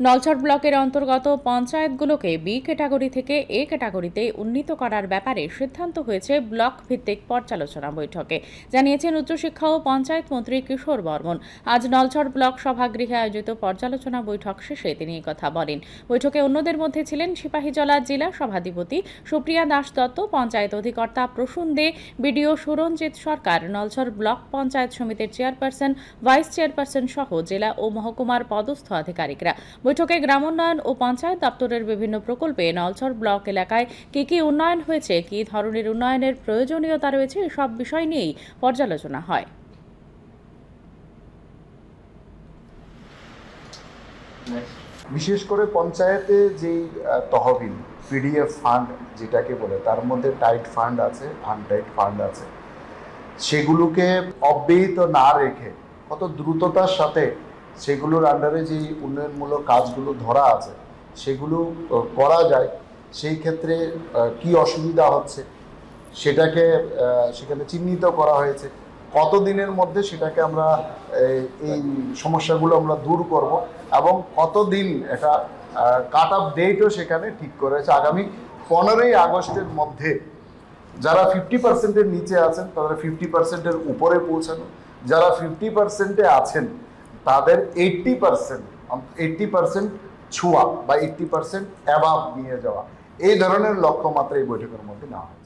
নলছড় ব্লকের অন্তর্গত পঞ্চায়েতগুলোকে B category থেকে এ ক্যাটাগরিতে উন্নীত করার ব্যাপারে সিদ্ধান্ত হয়েছে ব্লক ভিত্তিক পর্যালোচনা বৈঠকে, জানিয়েছেন উচ্চশিক্ষা ও পঞ্চায়েত মন্ত্রী কিশোর বর্মন। আজ নলছড় ব্লক সভাগৃহে আয়োজিত পর্যালোচনা বৈঠক শেষে তিনি কথা বলেন। বৈঠকে অন্যদের মধ্যে ছিলেন সিপাহীজলা জেলা সভাধিপতি সুপ্রিয়া দাস দত্ত, পঞ্চায়েত অধিকর্তা প্রসূন দে, বিডিও সুরঞ্জিত সরকার, নলছড় ব্লক পঞ্চায়েত সমিতির চেয়ারপারসন, ভাইস চেয়ারপারসন সহ জেলা ও মহকুমার পদস্থ আধিকারিকরা। বৈঠকে গ্রামোন্নয়ন ও পঞ্চায়েত দপ্তরের বিভিন্ন প্রকল্পে নলছড় ব্লক এলাকায় কি উন্নয়ন হয়েছে, কি ধরনের উন্নয়নের প্রয়োজনীয়তা রয়েছে, সব বিষয় নিয়েই পর্যালোচনা হয়। বিশেষ করে পঞ্চায়েতে যে তহবিল পিডিএফ ফান্ড যেটাকে বলে, তার মধ্যে টাইট ফান্ড আছে, আনটাইট ফান্ড আছে, সেগুলোকে অব্যাহত না রেখে কত দ্রুততার সাথে সেগুলোর আন্ডারে যে উন্নয়নমূলক কাজগুলো ধরা আছে সেগুলো করা যায়, সেই ক্ষেত্রে কি অসুবিধা হচ্ছে সেটাকে সেখানে চিহ্নিত করা হয়েছে। কতদিনের মধ্যে সেটাকে আমরা এই সমস্যাগুলো আমরা দূর করব এবং কতদিন এটা কাট অফ ডেটও সেখানে ঠিক করেছে। আগামী 15ই আগস্টের মধ্যে যারা 50%-এর নিচে আছেন তাদের 50%-এর উপরে পৌঁছানো, যারা 50%-এ আছেন তাদের 80% ছোঁয়া বা 80% অ্যাবাভ নিয়ে যাওয়া, এই ধরনের লক্ষ্যমাত্রা এই বৈঠকের মধ্যে নেওয়া হয়।